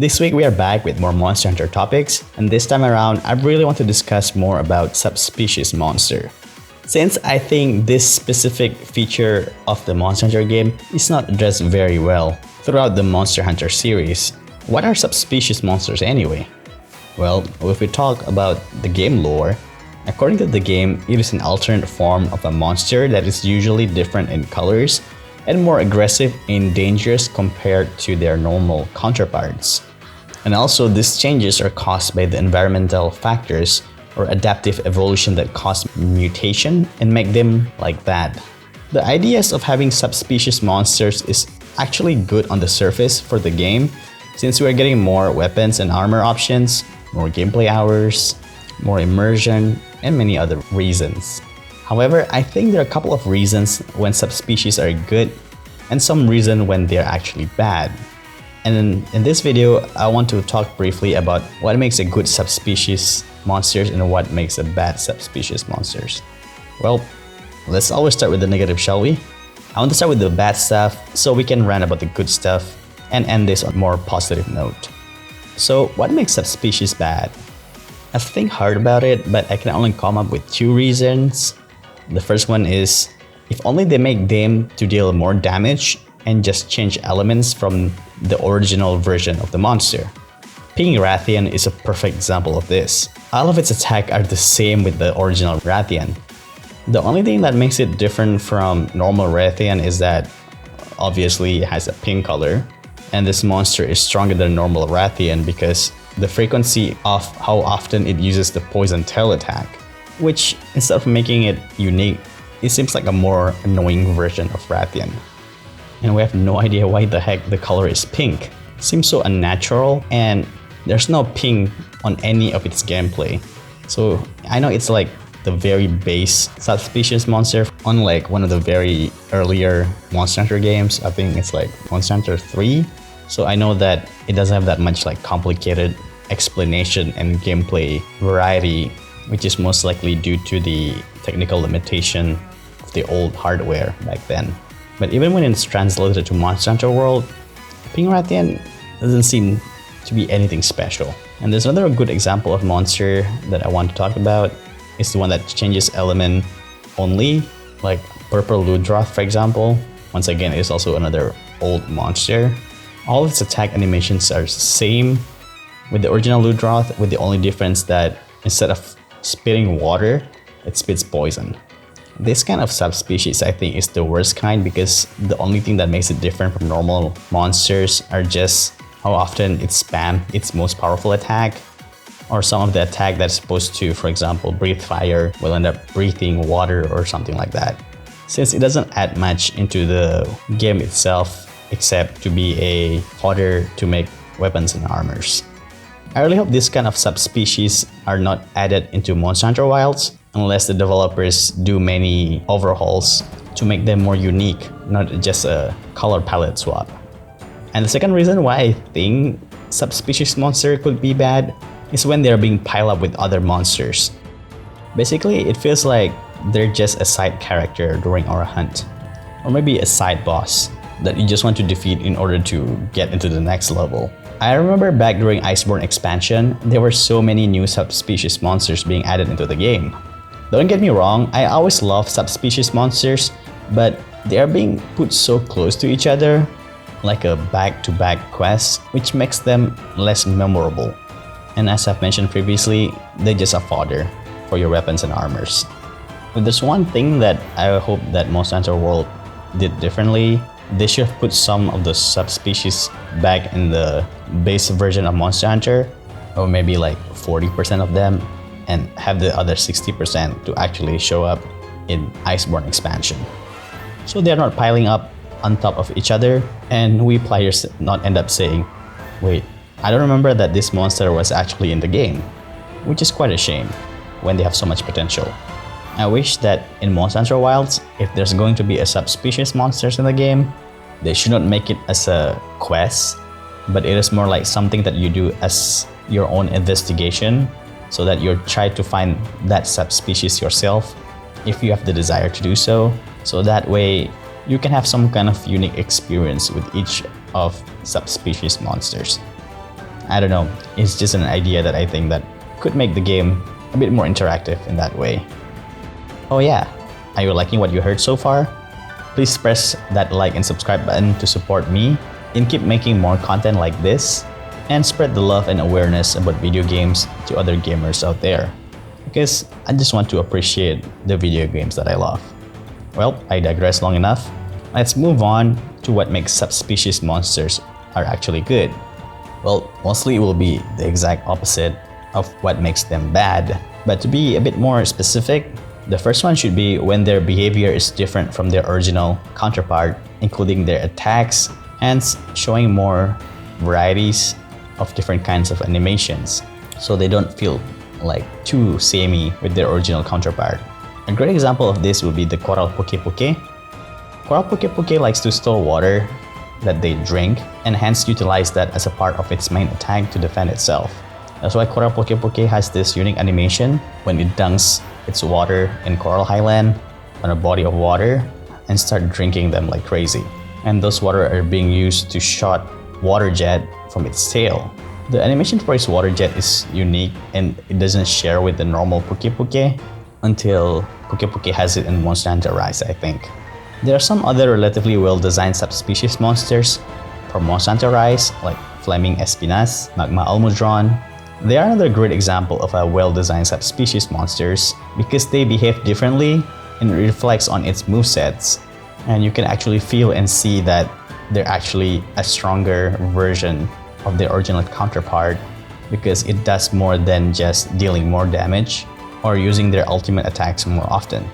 This week we are back with more Monster Hunter topics, and this time around I really want to discuss more about subspecies monster. Since I think this specific feature of the Monster Hunter game is not addressed very well throughout the Monster Hunter series. What are subspecies monsters anyway? Well, if we talk about the game lore, according to the game, it is an alternate form of a monster that is usually different in colors and more aggressive and dangerous compared to their normal counterparts. And also, these changes are caused by the environmental factors or adaptive evolution that cause mutation and make them like that. The ideas of having subspecies monsters is actually good on the surface for the game, since we are getting more weapons and armor options, more gameplay hours, more immersion, and many other reasons. However, I think there are a couple of reasons when subspecies are good and some reason when they're actually bad. And in this video, I want to talk briefly about what makes a good subspecies monsters and what makes a bad subspecies monsters. Well, let's always start with the negative, shall we? I want to start with the bad stuff so we can rant about the good stuff and end this on a more positive note. So, what makes subspecies bad? I think hard about it, but I can only come up with two reasons. The first one is, if only they make them to deal more damage and just change elements from the original version of the monster. Pink Rathian is a perfect example of this. All of its attacks are the same with the original Rathian. The only thing that makes it different from normal Rathian is that obviously it has a pink color, and this monster is stronger than normal Rathian because the frequency of how often it uses the poison tail attack, which instead of making it unique, it seems like a more annoying version of Rathian. And we have no idea why the heck the color is pink. It seems so unnatural, and there's no pink on any of its gameplay. So I know it's like the very base subspecies monster, unlike one of the very earlier Monster Hunter games. I think it's like Monster Hunter 3. So I know that it doesn't have that much like complicated explanation and gameplay variety, which is most likely due to the technical limitation of the old hardware back then. But even when it's translated to Monster Hunter World, Pink Rathian doesn't seem to be anything special. And there's another good example of monster that I want to talk about. It's the one that changes element only, like Purple Ludroth, for example. Once again, it's also another old monster. All its attack animations are the same with the original Ludroth, with the only difference that instead of spitting water, it spits poison. This kind of subspecies I think is the worst kind because the only thing that makes it different from normal monsters are just how often it spams its most powerful attack, or some of the attack that's supposed to, for example, breathe fire will end up breathing water or something like that. Since it doesn't add much into the game itself except to be a fodder to make weapons and armors. I really hope this kind of subspecies are not added into Monster Hunter Wilds unless the developers do many overhauls to make them more unique, not just a color palette swap. And the second reason why I think subspecies monster could be bad is when they're being piled up with other monsters. Basically, it feels like they're just a side character during our hunt, or maybe a side boss that you just want to defeat in order to get into the next level. I remember back during Iceborne expansion, there were so many new subspecies monsters being added into the game. Don't get me wrong, I always love subspecies monsters, but they are being put so close to each other, like a back-to-back quest, which makes them less memorable. And as I've mentioned previously, they're just a fodder for your weapons and armors. But there's one thing that I hope that Monster Hunter World did differently. They should have put some of the subspecies back in the base version of Monster Hunter, or maybe like 40% of them, and have the other 60% to actually show up in Iceborne expansion. So they're not piling up on top of each other, and we players not end up saying, wait, I don't remember that this monster was actually in the game, which is quite a shame when they have so much potential. I wish that in Monster Hunter Wilds, if there's going to be a subspecies monsters in the game, they should not make it as a quest, but it is more like something that you do as your own investigation, so that you try to find that subspecies yourself if you have the desire to do so. So that way you can have some kind of unique experience with each of subspecies monsters. I don't know, it's just an idea that I think that could make the game a bit more interactive in that way. Oh yeah, are you liking what you heard so far? Please press that like and subscribe button to support me and keep making more content like this and spread the love and awareness about video games to other gamers out there, because I just want to appreciate the video games that I love. Well, I digress long enough. Let's move on to what makes subspecies monsters are actually good. Well, mostly it will be the exact opposite of what makes them bad. But to be a bit more specific, the first one should be when their behavior is different from their original counterpart, including their attacks, hence showing more varieties of different kinds of animations, so they don't feel like too samey with their original counterpart. A great example of this would be the coral Poke. Coral Poke likes to store water that they drink and hence utilize that as a part of its main attack to defend itself. That's why Coral Poke has this unique animation when it dunks its water in Coral Highland on a body of water and start drinking them like crazy. And those water are being used to shoot water jet from its tail. The animation for its water jet is unique and it doesn't share with the normal Poke until Poke has it in Monster Hunter Rise, I think. There are some other relatively well-designed subspecies monsters from Monster Hunter Rise, like Flaming Espinas, Magma Almudron. They are another great example of a well-designed subspecies monsters because they behave differently and it reflects on its movesets. And you can actually feel and see that they're actually a stronger version of their original counterpart because it does more than just dealing more damage or using their ultimate attacks more often.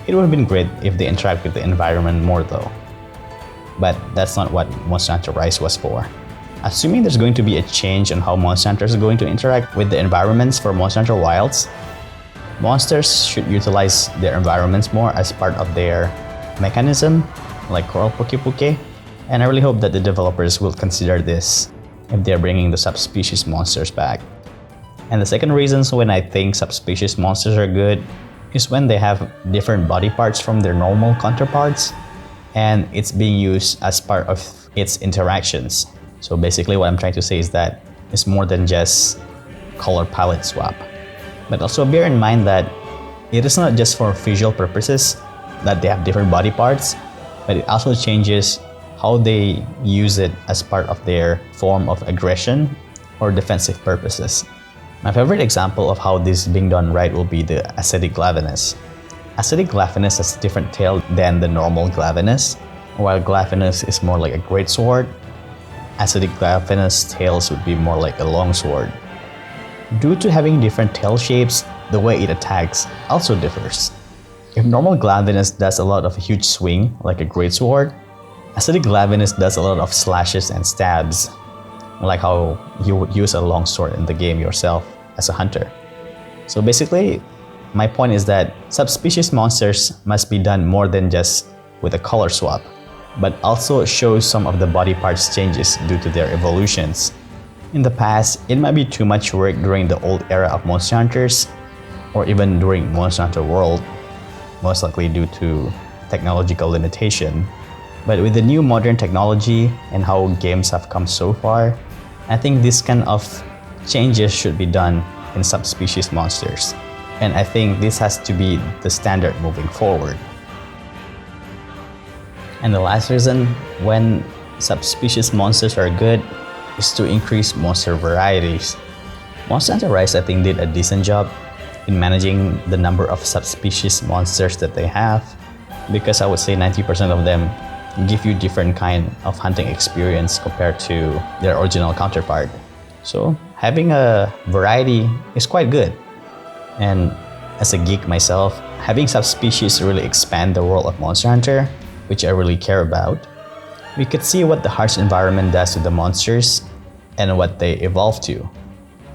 It would have been great if they interact with the environment more though. But that's not what Monster Hunter Rise was for. Assuming there's going to be a change on how monster hunters are going to interact with the environments for Monster Hunter Wilds, monsters should utilize their environments more as part of their mechanism, like Coral Poke, and I really hope that the developers will consider this if they're bringing the subspecies monsters back. And the second reason when I think subspecies monsters are good is when they have different body parts from their normal counterparts and it's being used as part of its interactions. So basically what I'm trying to say is that it's more than just color palette swap. But also bear in mind that it is not just for visual purposes that they have different body parts, but it also changes how they use it as part of their form of aggression or defensive purposes. My favorite example of how this is being done right will be the Ascetic Glavenus. Ascetic Glavenus has a different tail than the normal Glavenus. While Glavenus is more like a greatsword, Ascetic Glavenus tails would be more like a longsword. Due to having different tail shapes, the way it attacks also differs. If normal Glavenus does a lot of huge swing like a greatsword, Ascetic Glavenus does a lot of slashes and stabs, like how you would use a longsword in the game yourself as a hunter. So basically, my point is that subspecies monsters must be done more than just with a color swap, but also show some of the body parts changes due to their evolutions. In the past, it might be too much work during the old era of Monster Hunters, or even during Monster Hunter World, most likely due to technological limitation. But with the new modern technology and how games have come so far, I think this kind of changes should be done in subspecies monsters. And I think this has to be the standard moving forward. And the last reason when subspecies monsters are good is to increase monster varieties. Monster Hunter Rise, I think, did a decent job in managing the number of subspecies monsters that they have, because I would say 90% of them give you different kind of hunting experience compared to their original counterpart. So having a variety is quite good. And as a geek myself, having subspecies really expand the world of Monster Hunter, which I really care about. We could see what the harsh environment does to the monsters and what they evolve to.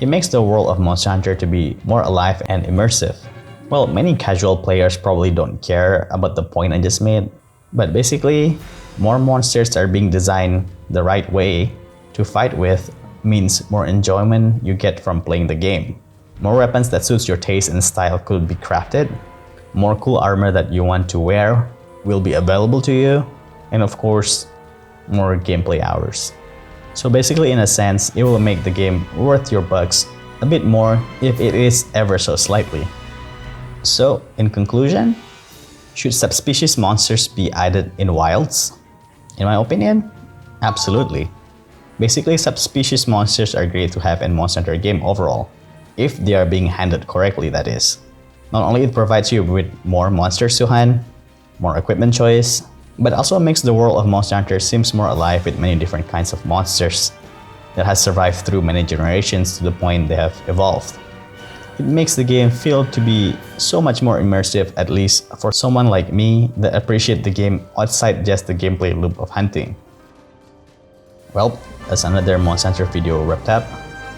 It makes the world of Monster Hunter to be more alive and immersive. Well, many casual players probably don't care about the point I just made, but basically, more monsters are being designed the right way to fight with means more enjoyment you get from playing the game. More weapons that suits your taste and style could be crafted. More cool armor that you want to wear will be available to you. And of course, more gameplay hours. So basically, in a sense, it will make the game worth your bucks a bit more if it is ever so slightly. So, in conclusion, should subspecies monsters be added in wilds? In my opinion, absolutely. Basically, subspecies monsters are great to have in Monster Hunter game overall, if they are being handled correctly, that is. Not only it provides you with more monsters to hunt, more equipment choice, but also makes the world of Monster Hunter seems more alive with many different kinds of monsters that has survived through many generations to the point they have evolved. It makes the game feel to be so much more immersive, at least for someone like me that appreciate the game outside just the gameplay loop of hunting. Well, that's another Monster Hunter video wrapped up.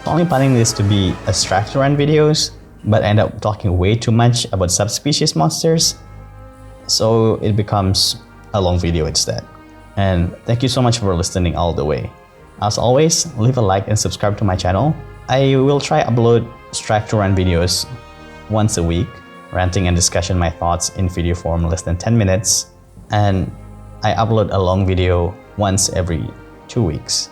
Only planning this to be a Strive To Rant videos, but end up talking way too much about subspecies monsters, so it becomes a long video instead. And thank you so much for listening all the way. As always, leave a like and subscribe to my channel. I will try upload Strive To Rant videos once a week, ranting and discussion my thoughts in video form less than 10 minutes, and I upload a long video once every 2 weeks.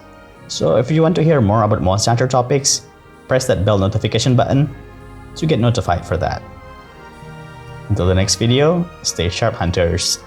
So if you want to hear more about Monster Hunter topics, press that bell notification button to get notified for that. Until the next video, stay sharp, hunters.